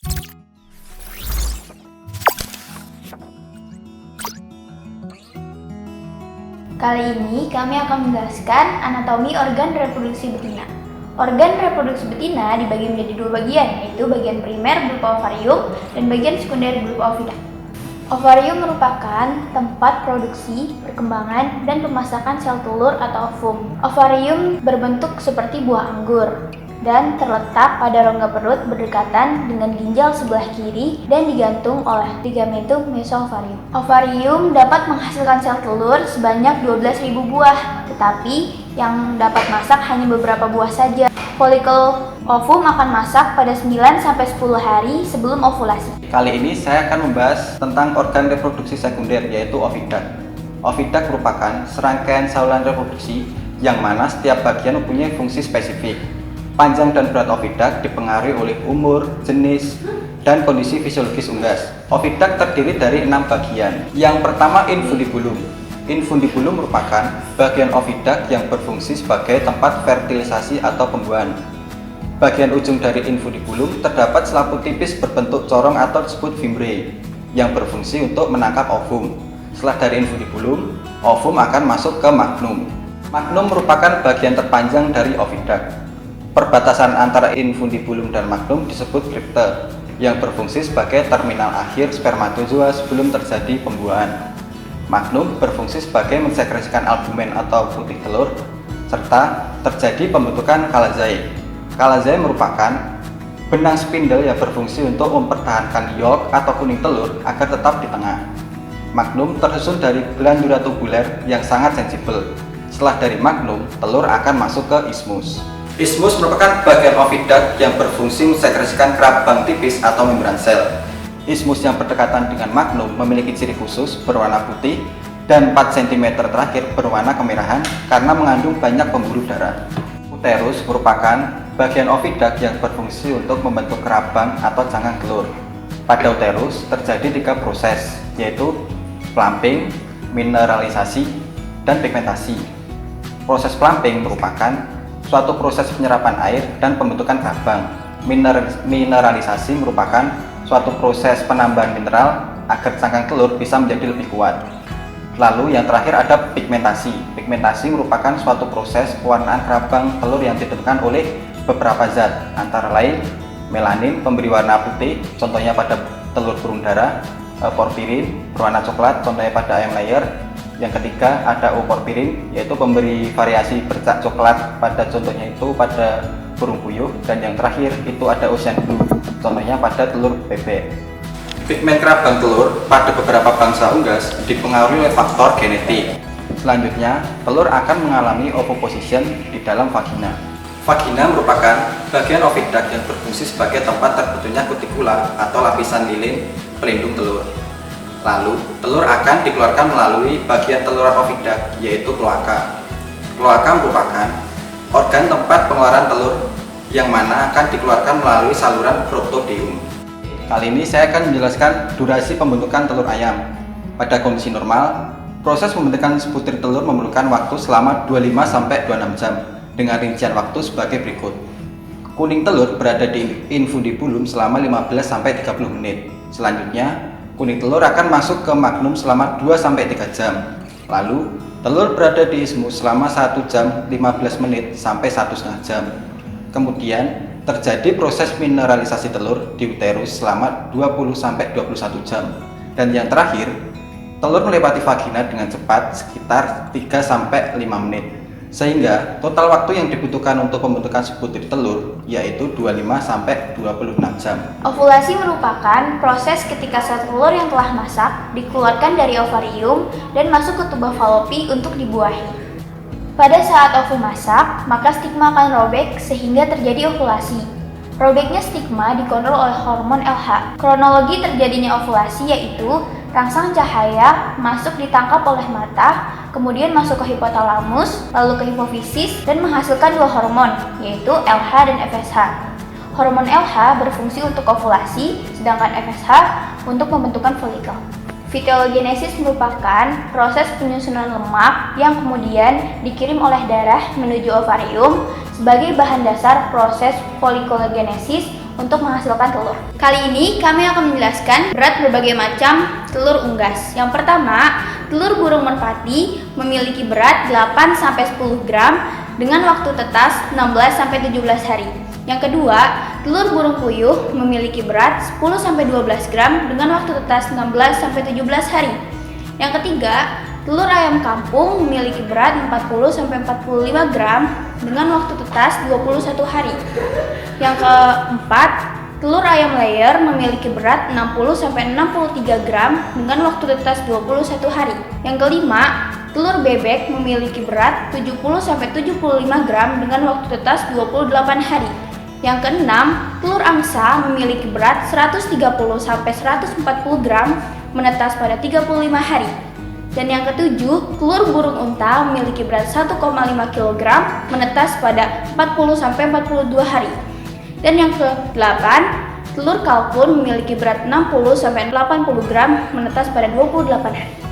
Kali ini kami akan menjelaskan anatomi organ reproduksi betina. Organ reproduksi betina dibagi menjadi dua bagian, yaitu bagian primer berupa ovarium dan bagian sekunder berupa ovida. Ovarium merupakan tempat produksi, perkembangan, dan pemasakan sel telur atau ovum. Ovarium berbentuk seperti buah anggur dan terletak pada rongga perut berdekatan dengan ginjal sebelah kiri dan digantung oleh ligamentum mesoovarium. Ovarium dapat menghasilkan sel telur sebanyak 12.000 buah, tetapi yang dapat masak hanya beberapa buah saja. Folikel ovum akan masak pada 9-10 hari sebelum ovulasi. Kali ini saya akan membahas tentang organ reproduksi sekunder, yaitu ovidak. Ovidak merupakan serangkaian saluran reproduksi yang mana setiap bagian mempunyai fungsi spesifik. Panjang dan berat ovidak dipengaruhi oleh umur, jenis, dan kondisi fisiologis unggas. Ovidak terdiri dari 6 bagian. Yang pertama, infundibulum. Infundibulum merupakan bagian ovidak yang berfungsi sebagai tempat fertilisasi atau pembuahan. Bagian ujung dari infundibulum terdapat selaput tipis berbentuk corong atau disebut fimbre yang berfungsi untuk menangkap ovum. Setelah dari infundibulum, ovum akan masuk ke magnum. Magnum merupakan bagian terpanjang dari ovidak. Perbatasan antara infundibulum dan magnum disebut kripte yang berfungsi sebagai terminal akhir spermatozoa sebelum terjadi pembuahan. Magnum berfungsi sebagai mensekresikan albumen atau putih telur serta terjadi pembentukan kalazae. Kalazae merupakan benang spindle yang berfungsi untuk mempertahankan yolk atau kuning telur agar tetap di tengah. Magnum tersusun dari glandula tubuler yang sangat sensibel. Setelah dari magnum, telur akan masuk ke isthmus. Isthmus merupakan bagian ovidak yang berfungsi mensekresikan kerabang tipis atau membran sel. Isthmus yang berdekatan dengan magnum memiliki ciri khusus berwarna putih dan 4 cm terakhir berwarna kemerahan karena mengandung banyak pembuluh darah. Uterus merupakan bagian ovidak yang berfungsi untuk membentuk kerabang atau cangkang telur. Pada uterus terjadi 3 proses, yaitu plumping, mineralisasi, dan pigmentasi. Proses plumping merupakan suatu proses penyerapan air dan pembentukan kerabang. Mineralisasi merupakan suatu proses penambahan mineral agar cangkang telur bisa menjadi lebih kuat. Lalu yang terakhir ada pigmentasi. Pigmentasi merupakan suatu proses pewarnaan kerabang telur yang ditentukan oleh beberapa zat, antara lain melanin pemberi warna putih, contohnya pada telur burung dara, porfirin berwarna coklat, contohnya pada ayam layer. Yang ketiga ada euporfirin, yaitu pemberi variasi bercak coklat, pada contohnya itu pada burung puyuh. Dan yang terakhir itu ada ocean blue, contohnya pada telur bebek. Pigmen kerabang telur pada beberapa bangsa unggas dipengaruhi oleh faktor genetik. Selanjutnya, telur akan mengalami ovoposition di dalam vagina. Vagina merupakan bagian ovidak yang berfungsi sebagai tempat terbentuknya kutikula atau lapisan lilin pelindung telur. Lalu, telur akan dikeluarkan melalui bagian teluran ovidak, yaitu kloaka. Kloaka merupakan organ tempat pengeluaran telur yang mana akan dikeluarkan melalui saluran protodeum. Kali ini saya akan menjelaskan durasi pembentukan telur ayam. Pada kondisi normal, proses pembentukan sebutir telur memerlukan waktu selama 25-26 jam dengan rincian waktu sebagai berikut. Kuning telur berada di infundibulum selama 15-30 menit. Selanjutnya, kuning telur akan masuk ke magnum selama 2-3 jam. Lalu, telur berada di isthmus selama 1 jam 15 menit sampai 1,5 jam. Kemudian, terjadi proses mineralisasi telur di uterus selama 20-21 jam. Dan yang terakhir, telur melewati vagina dengan cepat sekitar 3-5 menit. Sehingga total waktu yang dibutuhkan untuk pembentukan sebutir telur yaitu 25-26 jam. Ovulasi merupakan proses ketika sel telur yang telah masak dikeluarkan dari ovarium dan masuk ke tuba falopi untuk dibuahi. Pada saat ovum masak, maka stigma akan robek sehingga terjadi ovulasi. Robeknya stigma dikontrol oleh hormon LH. Kronologi terjadinya ovulasi yaitu rangsang cahaya masuk ditangkap oleh mata, kemudian masuk ke hipotalamus, lalu ke hipofisis dan menghasilkan 2 hormon, yaitu LH dan FSH. Hormon LH berfungsi untuk ovulasi, sedangkan FSH untuk pembentukan folikel. Fetologenesis merupakan proses penyusunan lemak yang kemudian dikirim oleh darah menuju ovarium sebagai bahan dasar proses folikulogenesis untuk menghasilkan telur. Kali ini kami akan menjelaskan berat berbagai macam telur unggas. Yang pertama, telur burung merpati memiliki berat 8-10 gram dengan waktu tetas 16-17 hari. Yang kedua, telur burung puyuh memiliki berat 10-12 gram dengan waktu tetas 16-17 hari. Yang ketiga, telur ayam kampung memiliki berat 40-45 gram dengan waktu tetas 21 hari. Yang keempat, telur ayam layer memiliki berat 60-63 gram dengan waktu tetas 21 hari. Yang kelima, telur bebek memiliki berat 70-75 gram dengan waktu tetas 28 hari. Yang keenam, telur angsa memiliki berat 130-140 gram menetas pada 35 hari. Dan yang ketujuh, telur burung unta memiliki berat 1,5 kg menetas pada 40-42 hari. Dan yang ke-8, telur kalkun memiliki berat 60-80 gram menetas pada 28 hari.